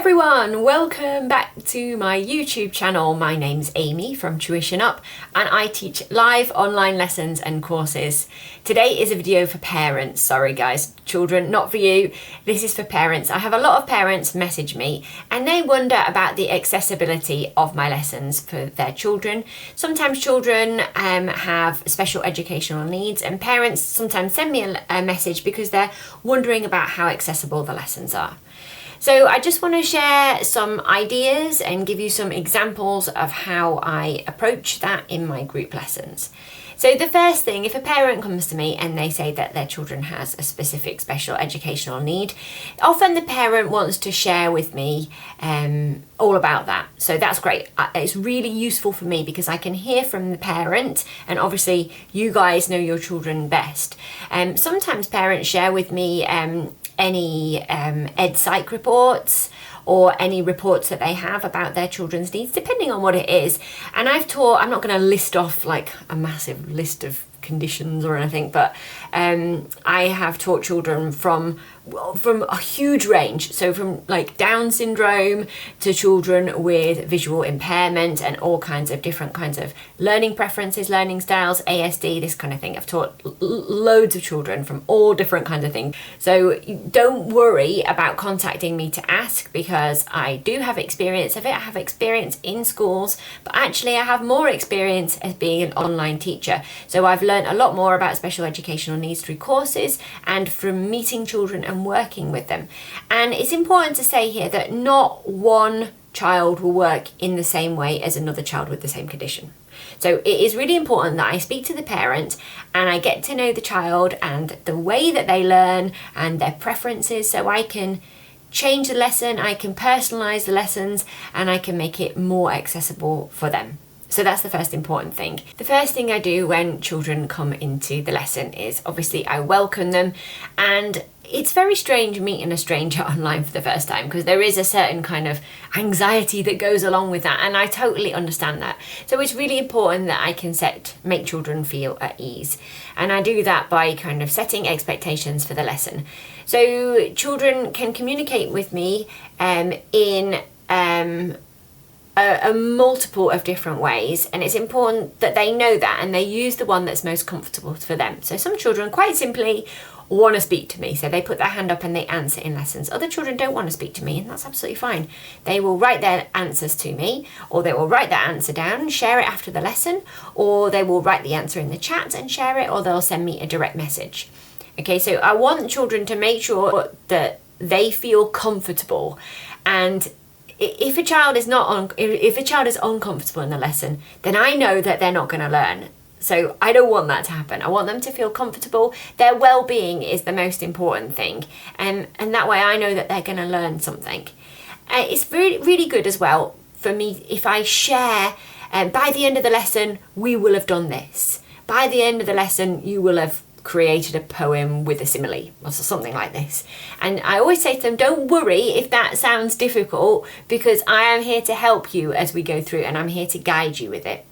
everyone, welcome back to my YouTube channel. My name's Amy from Tuition Up and I teach live online lessons and courses. Today is a video for parents. Sorry guys, children, not for you. This is for parents. I have a lot of parents message me and they wonder about the accessibility of my lessons for their children. Sometimes children have special educational needs and parents sometimes send me a message because they're wondering about how accessible the lessons are. So I just want to share some ideas and give you some examples of how I approach that in my group lessons. So the first thing, if a parent comes to me and they say that their children has a specific special educational need, often the parent wants to share with me all about that. So that's great. It's really useful for me because I can hear from the parent, and obviously you guys know your children best. Sometimes parents share with me any ed psych reports or any reports that they have about their children's needs, depending on what it is. And I've taught, I'm not going to list off like a massive list of conditions or anything, but I have taught children from a huge range, so from like Down syndrome to children with visual impairment and all kinds of different kinds of learning preferences, learning styles, ASD, this kind of thing. I've taught loads of children from all different kinds of things. So don't worry about contacting me to ask, because I do have experience of it. I have experience in schools, but actually I have more experience as being an online teacher. So I've learned a lot more about special educational needs through courses and from meeting children and working with them. And it's important to say here that not one child will work in the same way as another child with the same condition. So it is really important that I speak to the parent and I get to know the child and the way that they learn and their preferences, so I can change the lesson, I can personalize the lessons, and I can make it more accessible for them. So that's the first important thing. The first thing I do when children come into the lesson is obviously I welcome them, and it's very strange meeting a stranger online for the first time because there is a certain kind of anxiety that goes along with that, and I totally understand that. So it's really important that I can make children feel at ease, and I do that by kind of setting expectations for the lesson. So children can communicate with me in a multiple of different ways, and it's important that they know that and they use the one that's most comfortable for them. So some children quite simply want to speak to me, so they put their hand up and they answer in lessons. Other children don't want to speak to me, and that's absolutely fine. They will write their answers to me, or they will write their answer down, share it after the lesson, or they will write the answer in the chat and share it, or they'll send me a direct message. Okay, so I want children to make sure that they feel comfortable, and if a child is uncomfortable in the lesson, then I know that they're not going to learn. So I don't want that to happen. I want them to feel comfortable. Their well-being is the most important thing, and that way I know that they're going to learn something. It's really, really good as well for me if I share, by the end of the lesson we will have done this. By the end of the lesson you will have created a poem with a simile or something like this. And I always say to them, don't worry if that sounds difficult, because I am here to help you as we go through, and I'm here to guide you with it.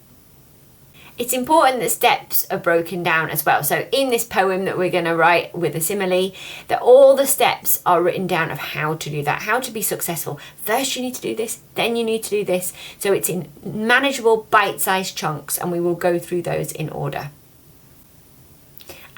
It's important that steps are broken down as well. So in this poem that we're going to write with a simile, that all the steps are written down of how to do that, how to be successful. First you need to do this, then you need to do this. So it's in manageable bite-sized chunks, and we will go through those in order.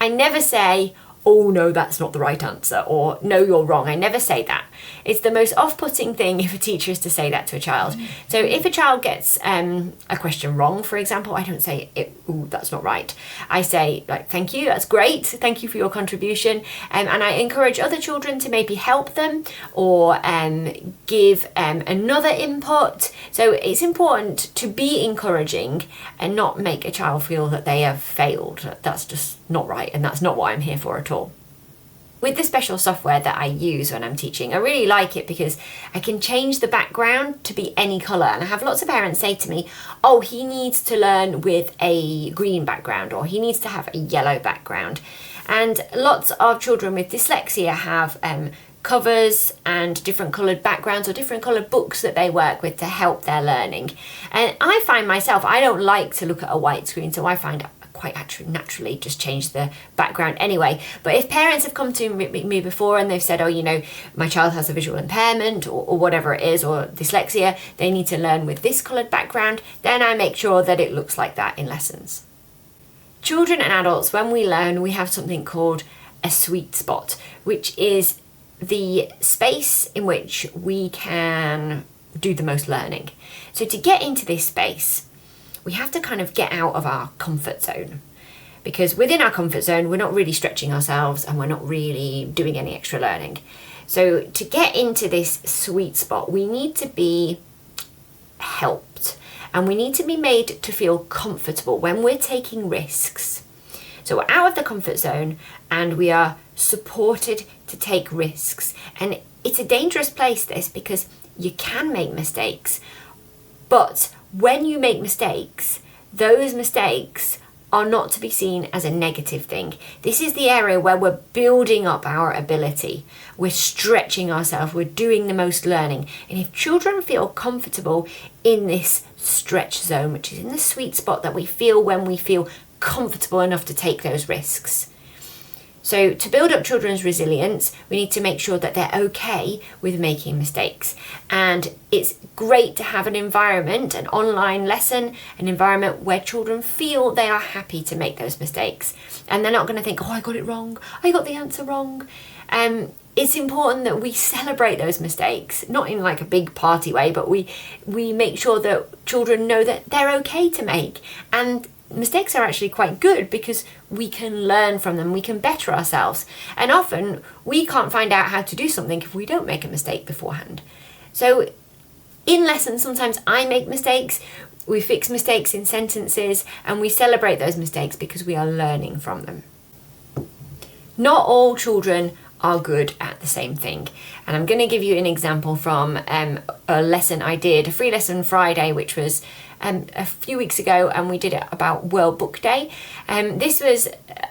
I never say, oh no, that's not the right answer, or no, you're wrong. I never say that. It's the most off-putting thing if a teacher is to say that to a child. So if a child gets a question wrong, for example, I don't say, ooh, that's not right. I say, like, thank you, that's great, thank you for your contribution. And I encourage other children to maybe help them or give another input. So it's important to be encouraging and not make a child feel that they have failed. That's just not right, and that's not what I'm here for at all. With the special software that I use when I'm teaching, I really like it because I can change the background to be any colour. And I have lots of parents say to me, oh, he needs to learn with a green background, or he needs to have a yellow background. And lots of children with dyslexia have covers and different coloured backgrounds or different coloured books that they work with to help their learning. And I find myself, I don't like to look at a white screen, so I find quite naturally just change the background anyway. But if parents have come to me before and they've said, oh, you know, my child has a visual impairment or whatever it is, or dyslexia, they need to learn with this coloured background, then I make sure that it looks like that in lessons. Children and adults, when we learn, we have something called a sweet spot, which is the space in which we can do the most learning. So to get into this space, we have to kind of get out of our comfort zone, because within our comfort zone, we're not really stretching ourselves and we're not really doing any extra learning. So to get into this sweet spot, we need to be helped and we need to be made to feel comfortable when we're taking risks. So we're out of the comfort zone and we are supported to take risks. And it's a dangerous place, this, because you can make mistakes. But when you make mistakes, those mistakes are not to be seen as a negative thing. This is the area where we're building up our ability. We're stretching ourselves. We're doing the most learning. And if children feel comfortable in this stretch zone, which is in the sweet spot that we feel when we feel comfortable enough to take those risks. So to build up children's resilience, we need to make sure that they're okay with making mistakes. And it's great to have an environment, an online lesson, an environment where children feel they are happy to make those mistakes. And they're not going to think, oh, I got it wrong, I got the answer wrong. It's important that we celebrate those mistakes, not in like a big party way, but we make sure that children know that they're okay to make. And mistakes are actually quite good because we can learn from them, we can better ourselves. And often we can't find out how to do something if we don't make a mistake beforehand. So in lessons, sometimes I make mistakes, we fix mistakes in sentences, and we celebrate those mistakes because we are learning from them. Not all children are good at the same thing. And I'm going to give you an example from a lesson I did, a free lesson Friday, which was a few weeks ago, and we did it about World Book Day. I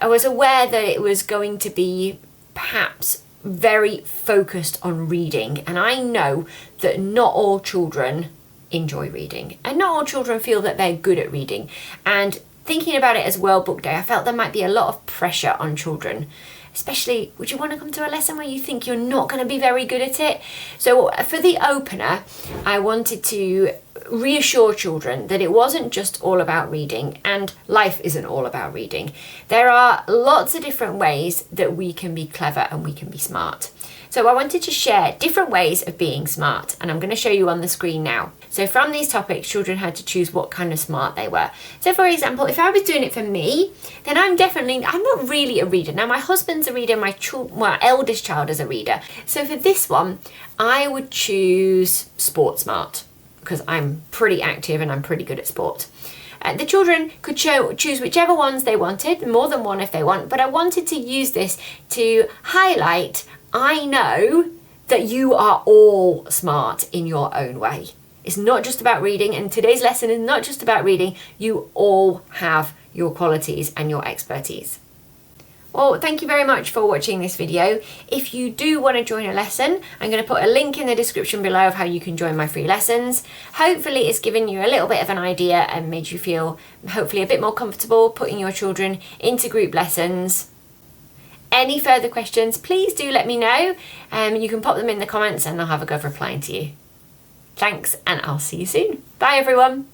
was aware that it was going to be perhaps very focused on reading, and I know that not all children enjoy reading, and not all children feel that they're good at reading. And thinking about it as World Book Day, I felt there might be a lot of pressure on children. Especially, would you want to come to a lesson where you think you're not going to be very good at it? So for the opener, I wanted to reassure children that it wasn't just all about reading, and life isn't all about reading. There are lots of different ways that we can be clever and we can be smart. So I wanted to share different ways of being smart, and I'm going to show you on the screen now. So from these topics, children had to choose what kind of smart they were. So for example, if I was doing it for me, then I'm not really a reader. Now my husband's a reader, my eldest child is a reader. So for this one, I would choose sport smart, because I'm pretty active and I'm pretty good at sport. The children could choose whichever ones they wanted, more than one if they want, but I wanted to use this to highlight, I know that you are all smart in your own way. It's not just about reading, and today's lesson is not just about reading. You all have your qualities and your expertise. Well, thank you very much for watching this video. If you do want to join a lesson, I'm going to put a link in the description below of how you can join my free lessons. Hopefully it's given you a little bit of an idea and made you feel hopefully a bit more comfortable putting your children into group lessons. Any further questions, please do let me know. You can pop them in the comments and I'll have a go of replying to you. Thanks, and I'll see you soon. Bye everyone.